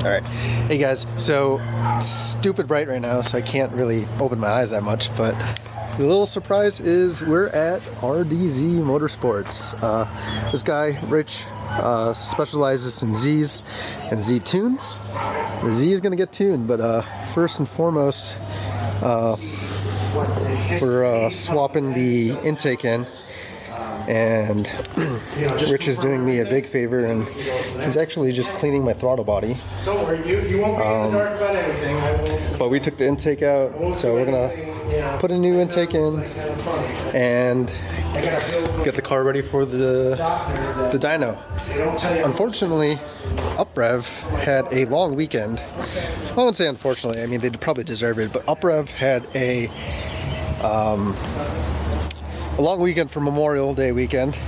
Alright, hey guys, so stupid bright right now, so I can't really open my eyes that much, but the little surprise is we're at RDZ Motorsports. This guy, Rich, specializes in Zs and Z tunes. The Z is going to get tuned, but first and foremost, we're swapping the intake in. And Rich is doing me a big favor, and he's actually just cleaning my throttle body. Don't worry, you won't be in the dark about anything. But we took the intake out, so we're gonna put a new intake in and get the car ready for the dyno. Unfortunately, UpRev had a long weekend. I wouldn't say unfortunately, I mean they probably deserve it, but UpRev had a long weekend for Memorial Day weekend,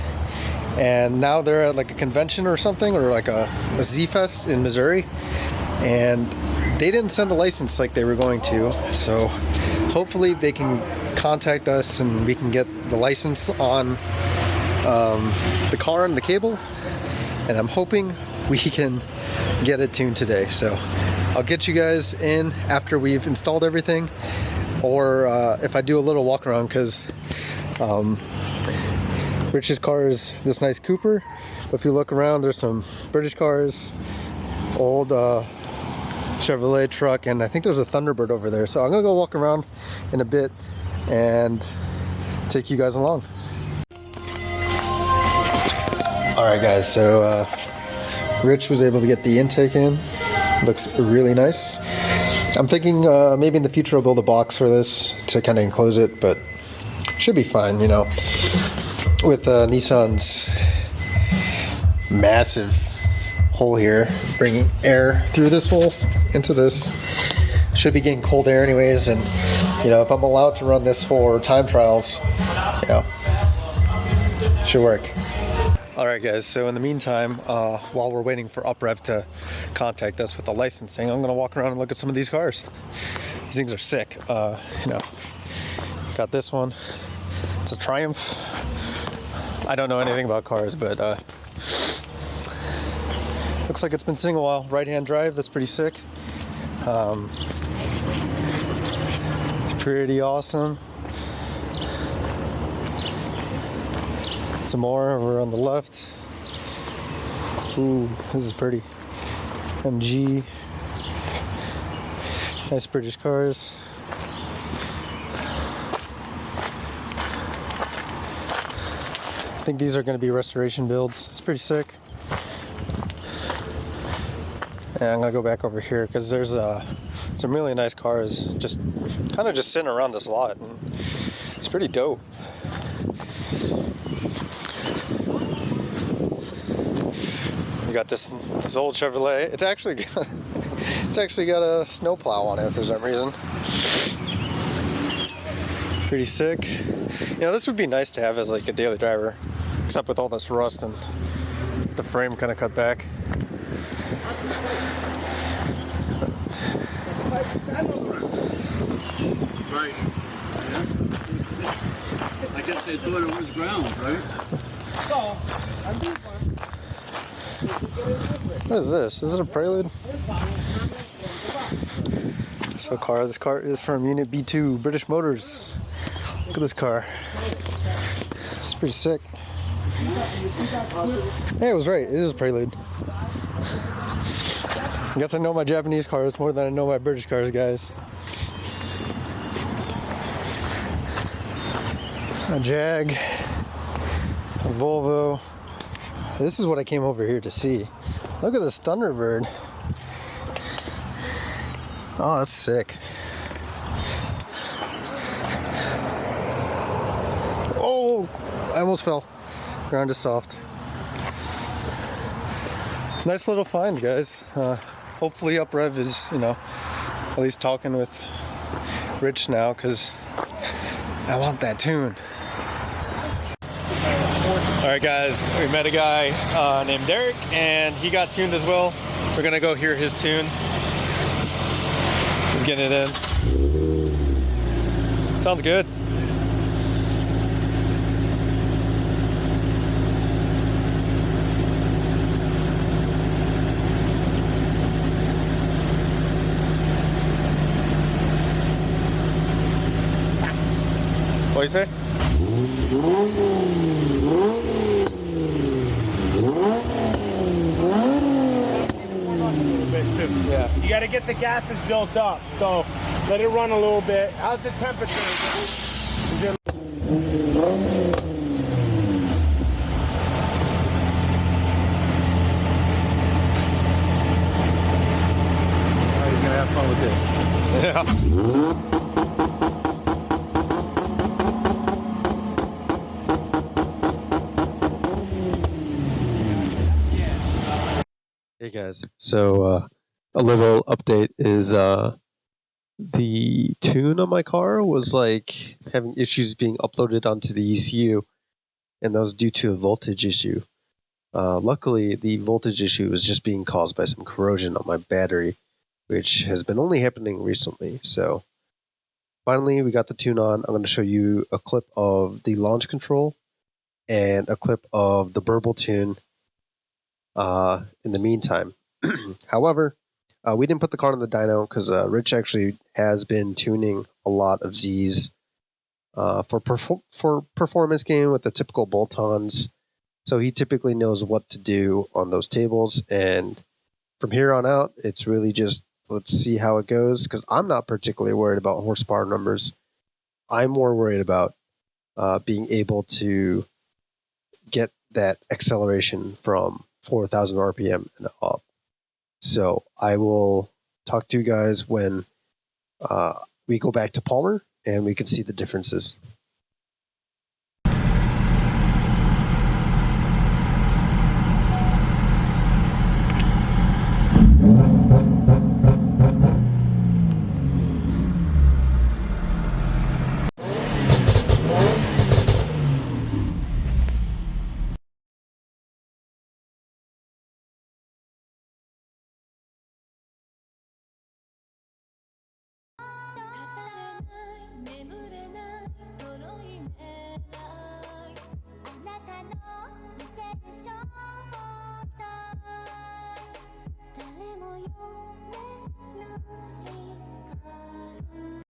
and now they're at like a convention or something, or like a Z-Fest in Missouri, and they didn't send a license like they were going to, so hopefully they can contact us and we can get the license on the car and the cable, and I'm hoping we can get it tuned today. So I'll get you guys in after we've installed everything, or if I do a little walk around, because Rich's car is this nice Cooper, but if you look around, there's some British cars, old Chevrolet truck, and I think there's a Thunderbird over there. So I'm gonna go walk around in a bit and take you guys along. Alright guys, so Rich was able to get the intake in. Looks really nice. I'm thinking maybe in the future I'll build a box for this to kind of enclose it, but should be fine, you know. With Nissan's massive hole here, bringing air through this hole into this, should be getting cold air anyways, and you know, if I'm allowed to run this for time trials, you know, should work. Alright guys, so in the meantime, while we're waiting for UpRev to contact us with the licensing, I'm going to walk around and look at some of these cars. These things are sick. You know, got this one. It's a Triumph. I don't know anything about cars, but looks like it's been sitting a while. Right-hand drive, that's pretty sick. Pretty awesome. Some more over on the left. Ooh, this is pretty. MG. Nice British cars. I think these are going to be restoration builds. It's pretty sick. And I'm going to go back over here because there's some really nice cars just kind of just sitting around this lot, and it's pretty dope. We got this old Chevrolet. It's actually got a snowplow on it for some reason. Pretty sick. You know, this would be nice to have as like a daily driver, except with all this rust and the frame kind of cut back. Right. I guess they thought it was ground, right? So, I'm doing fine. What is this? Is it a Prelude? So this car is from Unit B2, British Motors. Look at this car. It's pretty sick. Hey, I was right. It is a Prelude. I guess I know my Japanese cars more than I know my British cars, guys. A Jag, a Volvo. This is what I came over here to see. Look at this Thunderbird. Oh, that's sick. Oh, I almost fell. Ground is soft. Nice little find, guys. Hopefully UpRev is, you know, at least talking with Rich now, because I want that tune. Alright guys, we met a guy named Derek, and he got tuned as well. We're gonna go hear his tune. He's getting it in. Sounds good. you say? Yeah. You got to get the gases built up. So let it run a little bit. How's the temperature? Is it... He's gonna have fun with this. Yeah. Hey guys, so a little update is the tune on my car was like having issues being uploaded onto the ECU, and that was due to a voltage issue. Luckily, the voltage issue was just being caused by some corrosion on my battery, which has been only happening recently. So finally, we got the tune on. I'm going to show you a clip of the launch control and a clip of the burble tune in the meantime. However, we didn't put the car on the dyno because Rich actually has been tuning a lot of Z's for performance game with the typical bolt-ons. So he typically knows what to do on those tables. And from here on out, it's really just let's see how it goes, because I'm not particularly worried about horsepower numbers. I'm more worried about being able to get that acceleration from 4,000 RPM and up. So I will talk to you guys when we go back to Palmer and we can see the differences.